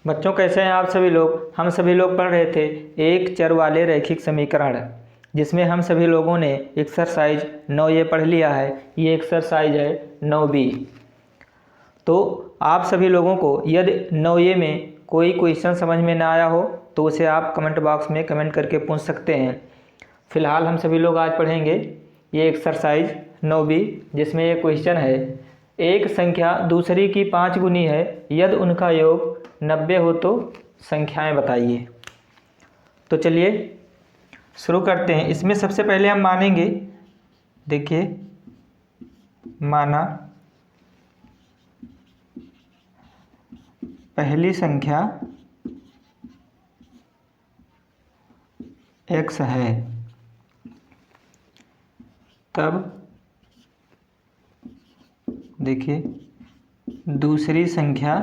बच्चों कैसे हैं आप सभी लोग। हम सभी लोग पढ़ रहे थे एक चर वाले रैखिक समीकरण, जिसमें हम सभी लोगों ने एक्सरसाइज 9A पढ़ लिया है। ये एक्सरसाइज है 9B। तो आप सभी लोगों को यदि 9A में कोई क्वेश्चन समझ में ना आया हो तो उसे आप कमेंट बॉक्स में कमेंट करके पूछ सकते हैं। फिलहाल हम सभी लोग आज पढ़ेंगे ये एक्सरसाइज 9B, जिसमें ये क्वेश्चन है, एक संख्या दूसरी की 5 गुनी है, यदि उनका योग 90 हो तो संख्याएं बताइए। तो चलिए शुरू करते हैं। इसमें सबसे पहले हम मानेंगे, देखिए माना पहली संख्या x है, तब देखिए दूसरी संख्या,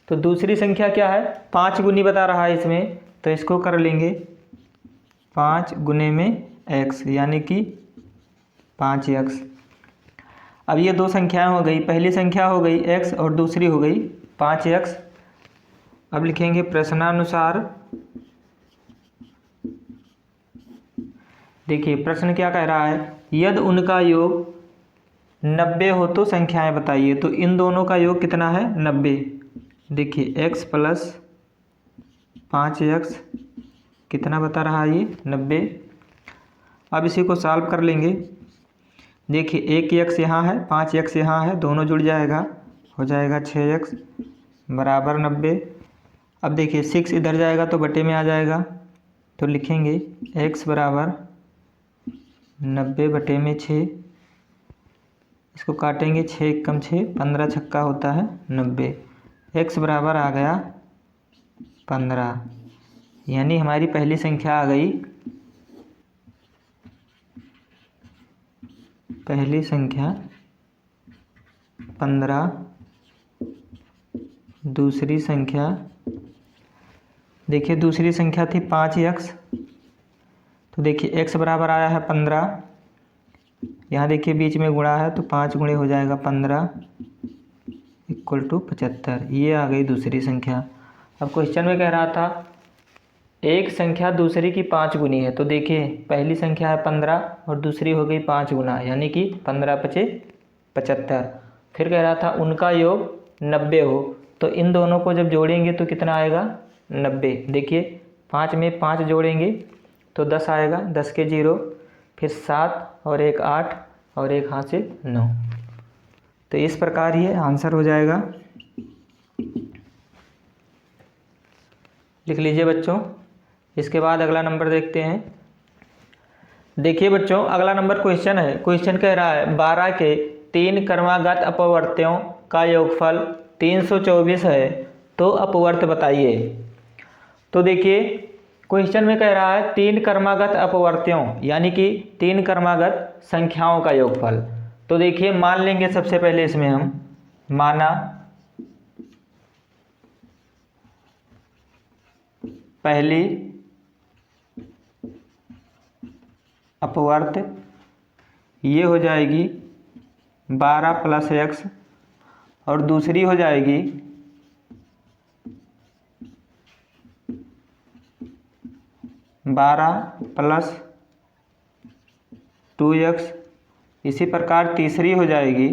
तो दूसरी संख्या क्या है, 5 गुनी बता रहा है इसमें, तो इसको कर लेंगे 5 गुने में x यानी कि 5x। अब ये दो संख्याएं हो गई, पहली संख्या हो गई x और दूसरी हो गई 5x। अब लिखेंगे प्रश्नानुसार, देखिए प्रश्न क्या कह रहा है, यदि उनका योग 90 हो तो संख्याएं बताइए। तो इन दोनों का योग कितना है, 90। देखिए x प्लस 5x कितना बता रहा है, ये 90। अब इसी को सॉल्व कर लेंगे। देखिए एक x यहाँ है, 5x यहाँ है, दोनों जुड़ जाएगा, हो जाएगा 6x बराबर 90। अब देखिए 6 इधर जाएगा तो बटे में आ जाएगा, तो लिखेंगे x बराबर 90 बटे में 6। इसको काटेंगे, 6 एकम 6, 15 छक्का होता है 90। x बराबर आ गया 15, यानी हमारी पहली संख्या आ गई, पहली संख्या 15। दूसरी संख्या, देखिए दूसरी संख्या थी 5x, तो देखिए x बराबर आया है 15, यहाँ देखिए बीच में गुणा है तो 5 गुणे हो जाएगा 15 इक्वल टू 75। ये आ गई दूसरी संख्या। अब क्वेश्चन में कह रहा था एक संख्या दूसरी की 5 गुनी है, तो देखिए पहली संख्या है 15 और दूसरी हो गई 5 गुना, यानी कि 15 पचे 75। फिर कह रहा था उनका योग 90 हो, तो इन दोनों को जब जोड़ेंगे तो कितना आएगा, 90। देखिए 5 में 5 जोड़ेंगे तो 10 आएगा, 10 के 0, फिर 7 और 1 8 और 1 हासिल 9। तो इस प्रकार ये आंसर हो जाएगा। लिख लीजिए बच्चों। इसके बाद अगला नंबर देखते हैं। देखिए बच्चों अगला नंबर क्वेश्चन है, क्वेश्चन कह रहा है 12 के 3 क्रमागत अपवर्त्यों का योगफल 324 है, तो अपवर्त बताइए। तो देखिए क्वेश्चन में कह रहा है 3 क्रमागत अपवर्त्यों यानी कि 3 क्रमागत संख्याओं का योगफल। तो देखिए मान लेंगे सबसे पहले इसमें हम, माना पहली अपवर्त ये हो जाएगी 12 प्लस x और दूसरी हो जाएगी 12 प्लस 2x। इसी प्रकार तीसरी हो जाएगी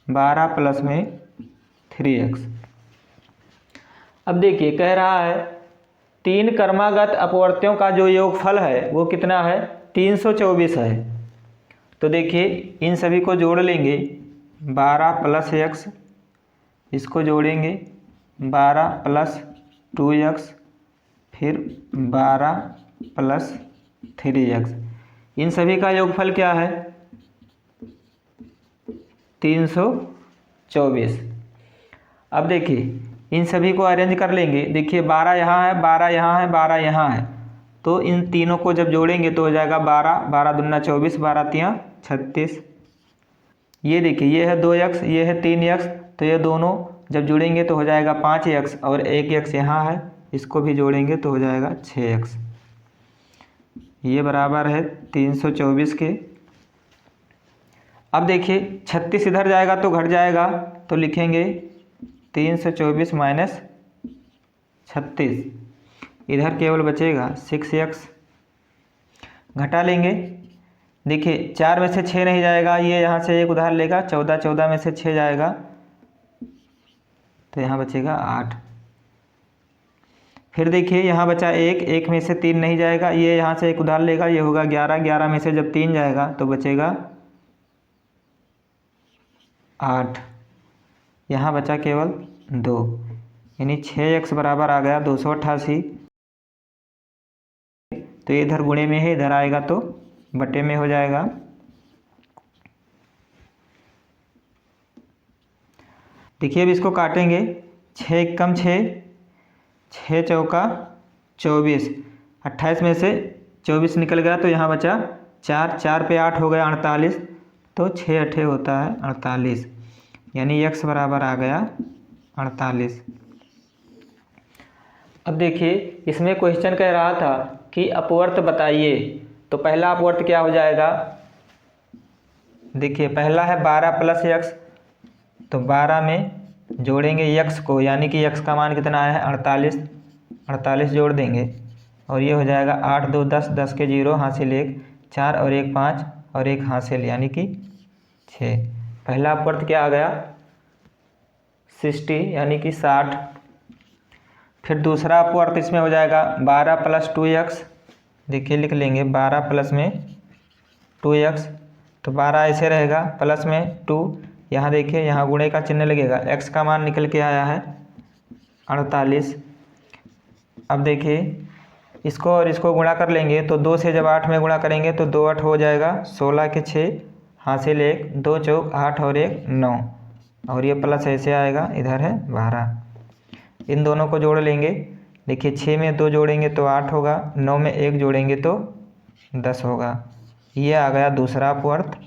12 प्लस में 3x। अब देखिए कह रहा है 3 क्रमागत अपवर्त्यों का जो योगफल है वो कितना है, 324 है। तो देखिए इन सभी को जोड़ लेंगे, 12 प्लस x, इसको जोड़ेंगे 12 प्लस 2x, फिर 12 प्लस 3x। इन सभी का योगफल क्या है, 324। अब देखिए इन सभी को अरेंज कर लेंगे। देखिए 12 यहाँ है, 12 यहाँ है, 12 यहाँ है, तो इन तीनों को जब जोड़ेंगे तो हो जाएगा 12, 12 दूना 24, 12 तियाँ 36। ये देखिए ये है 2x, ये है 3x, तो ये दोनों जब जुड़ेंगे तो हो जाएगा 5x और 1x यहाँ है, इसको भी जोड़ेंगे तो हो जाएगा 6x। ये बराबर है 324 के। अब देखिए 36 इधर जाएगा तो घट जाएगा, तो लिखेंगे 324 माइनस 36, इधर केवल बचेगा 6x। घटा लेंगे, देखिए 4 में से 6 नहीं जाएगा, ये यहाँ से एक उधार लेगा, 14 में से 6 जाएगा तो यहाँ बचेगा 8। फिर देखिए यहाँ बचा 1 में से 3 नहीं जाएगा, ये यहाँ से एक उधार लेगा, ये होगा 11 में से जब 3 जाएगा तो बचेगा 8, यहाँ बचा केवल 2, यानी 6x बराबर आ गया 288। तो ये इधर गुणे में है, इधर आएगा तो बटे में हो जाएगा। देखिए अब इसको काटेंगे, 6 कम 6, 6 चौका 24, 28 में से 24 निकल गया तो यहाँ बचा 4 पे 8 हो गया 48, तो 6 अठे होता है 48, यानी x बराबर आ गया 48। अब देखिए इसमें क्वेश्चन कह रहा था कि अपवर्त बताइए, तो पहला अपवर्त क्या हो जाएगा, देखिए पहला है 12 प्लस x, तो 12 में जोड़ेंगे x को, यानी कि x का मान कितना आया है 48, 48 जोड़ देंगे और ये हो जाएगा 8 2 10, 10 के 0 हासिल 1, 4 और 1 5 और 1 हासिल यानी कि 6। पहला अपवर्त क्या आ गया 60 यानी कि 60। फिर दूसरा अपवर्त इसमें हो जाएगा 12 प्लस 2x, देखिए लिख लेंगे 12 प्लस में 2x, तो 12 ऐसे रहेगा प्लस में 2, यहाँ देखिए यहाँ गुणे का चिन्ह लगेगा, x का मान निकल के आया है 48। अब देखिए इसको और इसको गुणा कर लेंगे, तो 2 से जब 8 में गुणा करेंगे तो 2 8 हो जाएगा, 16 के 6 हासिल 1, 2 चौक 8 और 1 9, और ये प्लस ऐसे आएगा, इधर है 12। इन दोनों को जोड़ लेंगे, देखिए 6 में 2 जोड़ेंगे तो 8 होगा, 9 में 1 जोड़ेंगे तो 10 होगा। ये आ गया दूसरा अपवर्त।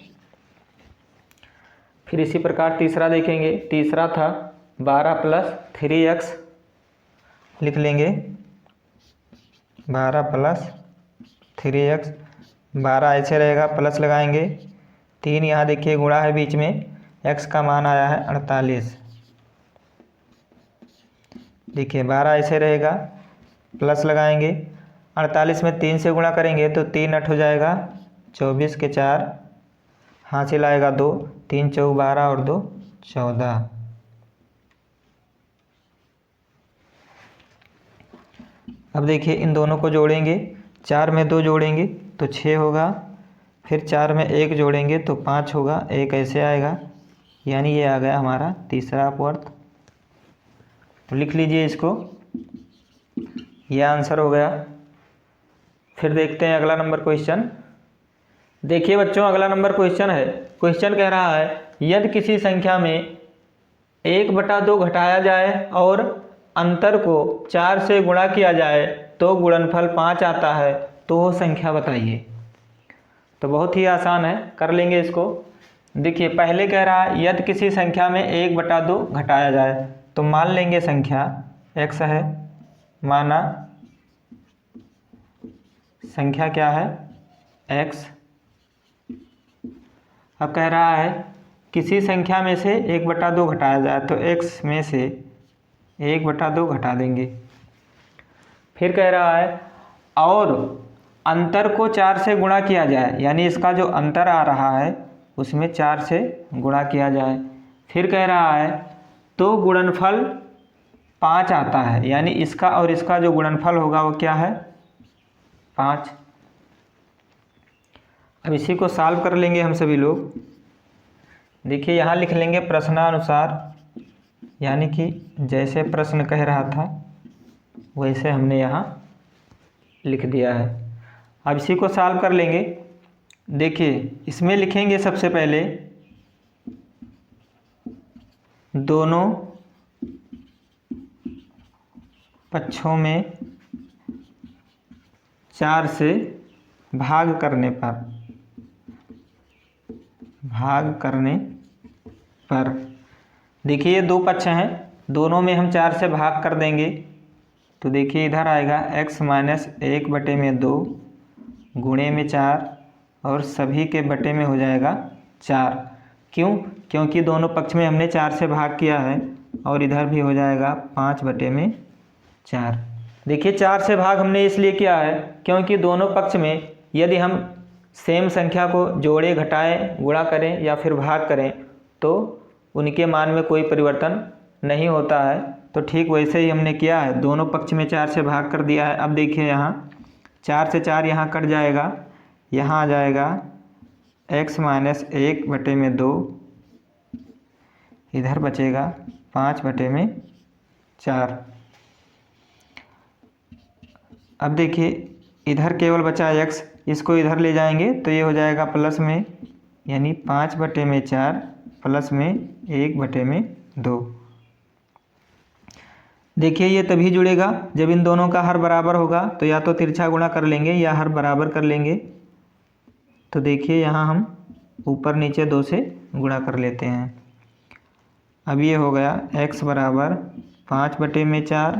फिर इसी प्रकार तीसरा देखेंगे, तीसरा था 12 प्लस 3x, लिख लेंगे 12 प्लस 3x, 12 ऐसे रहेगा प्लस लगाएंगे, 3 यहाँ देखिए गुणा है बीच में, x का मान आया है 48, देखिए 12 ऐसे रहेगा प्लस लगाएंगे, 48 में 3 से गुणा करेंगे तो 3 8 हो जाएगा, 24 के 4 हासिल आएगा 2, 3 चौक 12 और 2 14। अब देखिए इन दोनों को जोड़ेंगे, 4 में 2 जोड़ेंगे तो 6 होगा, फिर 4 में 1 जोड़ेंगे तो 5 होगा, 1 ऐसे आएगा, यानी ये आ गया हमारा तीसरा अपवर्त। तो लिख लीजिए इसको, यह आंसर हो गया। फिर देखते हैं अगला नंबर क्वेश्चन। देखिए बच्चों अगला नंबर क्वेश्चन है, क्वेश्चन कह रहा है यदि किसी संख्या में 1/2 घटाया जाए और अंतर को 4 से गुणा किया जाए तो गुणनफल 5 आता है, तो वो संख्या बताइए। तो बहुत ही आसान है, कर लेंगे इसको। देखिए पहले कह रहा है यदि किसी संख्या में 1/2 घटाया जाए, तो मान लेंगे संख्या x है, माना संख्या क्या है x। अब कह रहा है किसी संख्या में से 1/2 घटाया जाए, तो x में से 1/2 घटा देंगे। फिर कह रहा है और अंतर को 4 से गुणा किया जाए, यानी इसका जो अंतर आ रहा है उसमें 4 से गुणा किया जाए। फिर कह रहा है तो गुणनफल 5 आता है, यानी इसका और इसका जो गुणनफल होगा वो क्या है 5। अब इसी को सॉल्व कर लेंगे हम सभी लोग। देखिए यहाँ लिख लेंगे प्रश्नानुसार, यानी कि जैसे प्रश्न कह रहा था वैसे हमने यहाँ लिख दिया है। अब इसी को सॉल्व कर लेंगे। देखिए इसमें लिखेंगे सबसे पहले दोनों पक्षों में 4 से भाग करने पर देखिए ये 2 पक्ष हैं, दोनों में हम 4 से भाग कर देंगे, तो देखिए इधर आएगा x माइनस 1/2 गुणे में 4 और सभी के बटे में हो जाएगा 4। क्यों? क्योंकि दोनों पक्ष में हमने 4 से भाग किया है और इधर भी हो जाएगा 5/4। देखिए 4 से भाग हमने इसलिए किया है क्योंकि दोनों पक्ष में यदि हम सेम संख्या को जोड़े, घटाएं, गुणा करें या फिर भाग करें तो उनके मान में कोई परिवर्तन नहीं होता है। तो ठीक वैसे ही हमने किया है, दोनों पक्ष में 4 से भाग कर दिया है। अब देखिए यहाँ 4 से 4 यहाँ कट जाएगा, यहाँ आ जाएगा x - 1/2, इधर बचेगा 5/4। अब देखिए इधर केवल बचा x, इसको इधर ले जाएंगे तो ये हो जाएगा प्लस में, यानी 5/4 प्लस में 1/2। देखिए ये तभी जुड़ेगा जब इन दोनों का हर बराबर होगा, तो या तो तिरछा गुणा कर लेंगे या हर बराबर कर लेंगे। तो देखिए यहाँ हम ऊपर नीचे 2 से गुणा कर लेते हैं। अब ये हो गया x बराबर 5/4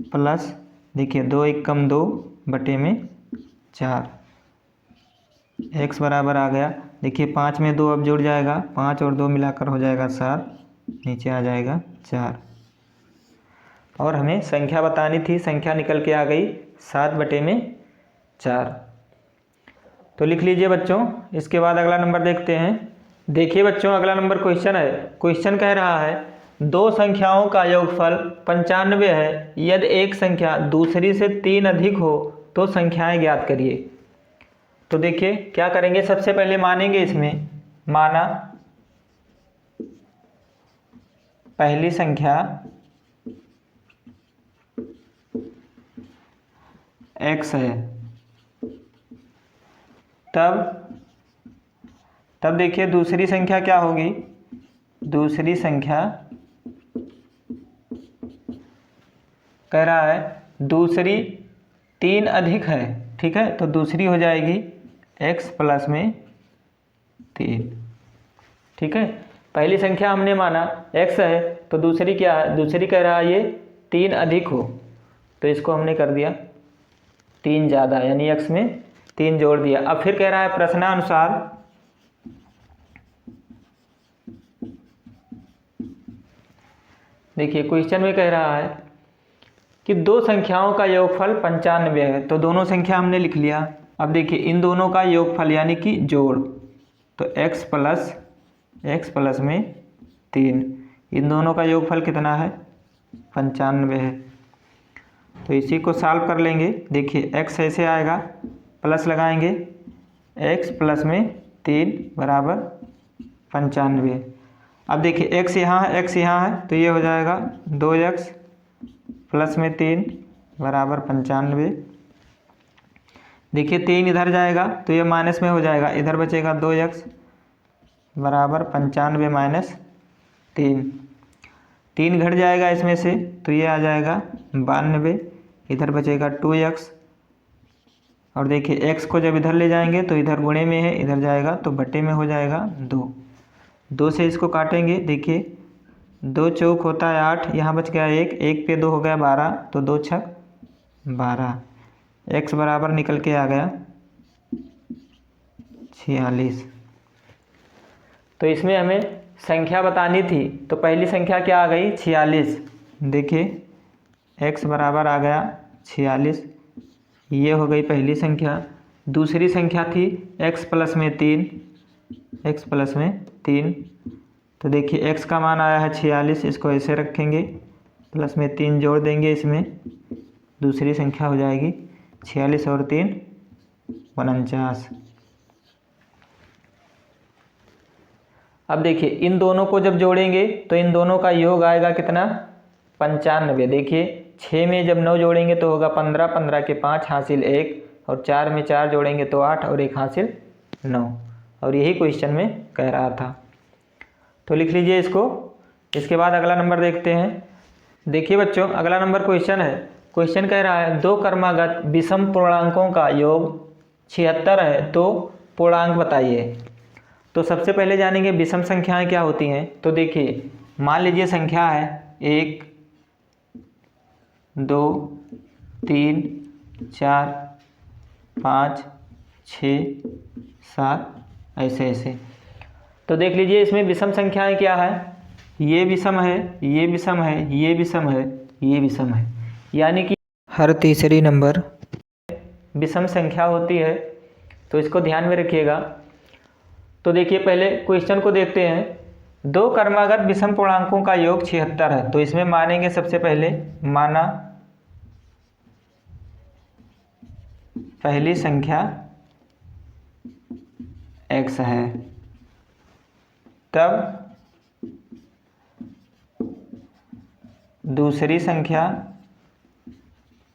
प्लस, देखिए 2 1 कम 2/4, x बराबर आ गया। देखिए 5 में 2 अब जुड़ जाएगा, 5 और 2 मिलाकर हो जाएगा 7, नीचे आ जाएगा 4। और हमें संख्या बतानी थी, संख्या निकल के आ गई 7/4। तो लिख लीजिए बच्चों। इसके बाद अगला नंबर देखते हैं। देखिए बच्चों अगला नंबर क्वेश्चन है। क्वेश्चन कह रहा है 2 संख्याओं का योगफल 95 है, यदि एक संख्या दूसरी से 3 अधिक हो तो संख्याएं ज्ञात करिए। तो देखिए क्या करेंगे, सबसे पहले मानेंगे इसमें, माना पहली संख्या x है, तब देखिए दूसरी संख्या क्या होगी, दूसरी संख्या कह रहा है दूसरी 3 अधिक है, ठीक है, तो दूसरी हो जाएगी x प्लस में 3, ठीक है। पहली संख्या हमने माना x है, तो दूसरी क्या है, दूसरी कह रहा है ये 3 अधिक हो, तो इसको हमने कर दिया 3 ज़्यादा, यानी x में 3 जोड़ दिया। अब फिर कह रहा है प्रश्नानुसार देखिए क्वेश्चन में कह रहा है कि 2 संख्याओं का योगफल 95 है, तो दोनों संख्या हमने लिख लिया। अब देखिए इन दोनों का योगफल यानी कि जोड़, तो x प्लस में 3, इन दोनों का योगफल कितना है, 95 है। तो इसी को सॉल्व कर लेंगे। देखिए x ऐसे आएगा, प्लस लगाएंगे, x प्लस में 3 बराबर 95। अब देखिए x यहाँ है, x यहाँ है, तो ये हो जाएगा 2x प्लस में 3 बराबर 95। देखिए 3 इधर जाएगा तो ये माइनस में हो जाएगा, इधर बचेगा 2x बराबर 95 माइनस 3 घट जाएगा इसमें से, तो ये आ जाएगा 92, इधर बचेगा 2x। और देखिए x को जब इधर ले जाएंगे तो इधर गुणे में है, इधर जाएगा तो बटे में हो जाएगा 2 से इसको काटेंगे। देखिए 2 चौक होता है 8, यहाँ बच गया 1, 1 पे 2 हो गया 12, तो 2 छक 12, x बराबर निकल के आ गया 46। तो इसमें हमें संख्या बतानी थी, तो पहली संख्या क्या आ गई, 46। देखिए x बराबर आ गया 46, ये हो गई पहली संख्या। दूसरी संख्या थी x प्लस में 3, तो देखिए x का मान आया है 46, इसको ऐसे रखेंगे, प्लस में 3 जोड़ देंगे, इसमें दूसरी संख्या हो जाएगी 46 और 3 49। अब देखिए इन दोनों को जब जोड़ेंगे तो इन दोनों का योग आएगा कितना, 95। देखिए 6 में जब 9 जोड़ेंगे तो होगा 15, 15 के 5 हासिल 1, और 4 में 4 जोड़ेंगे तो 8 और 1 हासिल 9, और यही क्वेश्चन में कह रहा था। तो लिख लीजिए इसको। इसके बाद अगला नंबर देखते हैं। देखिए बच्चों अगला नंबर क्वेश्चन है। क्वेश्चन कह रहा है 2 क्रमागत विषम पूर्णांकों का योग 76 है, तो पूर्णांक बताइए। तो सबसे पहले जानेंगे विषम संख्याएं क्या होती हैं। तो देखिए मान लीजिए संख्या है 1 2 3 4 5 6 7, ऐसे ऐसे। तो देख लीजिए इसमें विषम संख्याएं क्या है, ये विषम है, ये विषम है, ये विषम है, ये विषम है, यानी कि हर तीसरी नंबर विषम संख्या होती है। तो इसको ध्यान में रखिएगा। तो देखिए पहले क्वेश्चन को देखते हैं। दो क्रमागत विषम पूर्णांकों का योग 76 है। तो इसमें मानेंगे सबसे पहले, माना पहली संख्या x है, तब दूसरी संख्या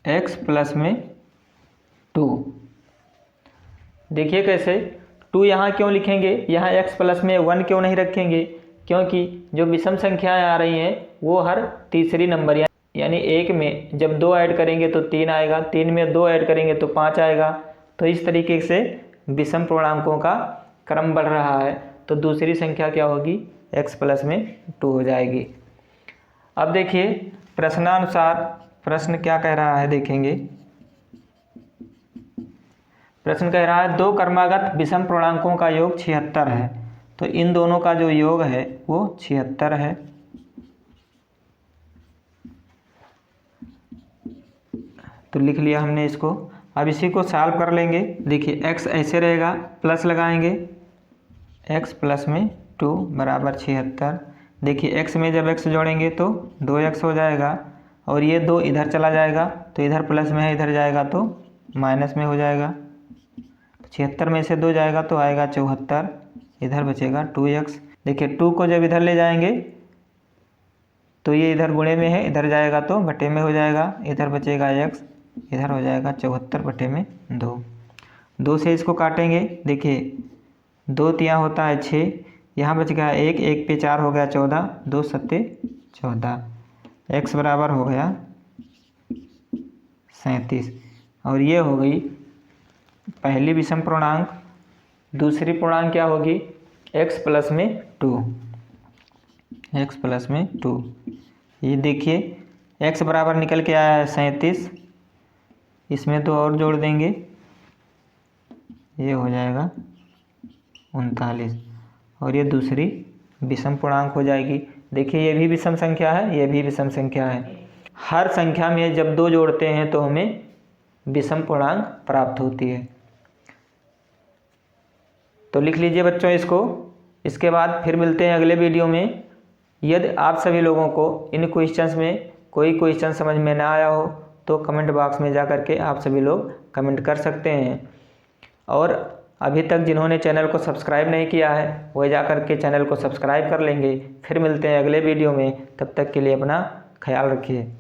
x प्लस में 2। देखिए कैसे, 2 यहाँ क्यों लिखेंगे, यहाँ x प्लस में 1 क्यों नहीं रखेंगे, क्योंकि जो विषम संख्याएं आ रही हैं वो हर तीसरी नंबर यानी 1 में जब 2 ऐड करेंगे तो 3 आएगा, 3 में 2 ऐड करेंगे तो 5 आएगा। तो इस तरीके से विषम पूर्णांकों का क्रम बढ़ रहा है। तो दूसरी संख्या क्या होगी, x प्लस में 2 हो जाएगी। अब देखिए प्रश्नानुसार प्रश्न क्या कह रहा है, देखेंगे। प्रश्न कह रहा है दो क्रमागत विषम पूर्णांकों का योग 76 है। तो इन दोनों का जो योग है वो 76 है। तो लिख लिया हमने इसको। अब इसी को सॉल्व कर लेंगे। देखिए x ऐसे रहेगा, प्लस लगाएंगे, x प्लस में 2 बराबर 76। देखिए x में जब x जोड़ेंगे तो 2x हो जाएगा, और ये 2 इधर चला जाएगा, तो इधर प्लस में है, इधर जाएगा तो माइनस में हो जाएगा। 76 में से 2 जाएगा तो आएगा 74, इधर बचेगा 2x। देखिए 2 को जब इधर ले जाएंगे तो ये इधर गुणे में है, इधर जाएगा तो बटे में हो जाएगा, इधर बचेगा x, इधर हो जाएगा 74 बटे में 2। 2 से इसको काटेंगे। देखिए 2 तिया होता है 6, यहाँ बच गया 1, 1 पे 4 हो गया 14, 2 सत्ते 14, x बराबर हो गया 37। और ये हो गई पहली विषम पूर्णांक। दूसरी पूर्णांक क्या होगी, x प्लस में 2, x प्लस में 2। ये देखिए x बराबर निकल के आया है 37, इसमें 2 और जोड़ देंगे, ये हो जाएगा 39, और ये दूसरी विषम पूर्णांक हो जाएगी। देखिए ये भी विषम संख्या है, ये भी विषम संख्या है। हर संख्या में जब 2 जोड़ते हैं तो हमें विषम पूर्णांक प्राप्त होती है। तो लिख लीजिए बच्चों इसको। इसके बाद फिर मिलते हैं अगले वीडियो में। यदि आप सभी लोगों को इन क्वेश्चंस में कोई क्वेश्चन समझ में ना आया हो तो कमेंट बॉक्स में जा कर के आप सभी लोग कमेंट कर सकते हैं। और अभी तक जिन्होंने चैनल को सब्सक्राइब नहीं किया है वह जा कर के चैनल को सब्सक्राइब कर लेंगे। फिर मिलते हैं अगले वीडियो में, तब तक के लिए अपना ख्याल रखिए।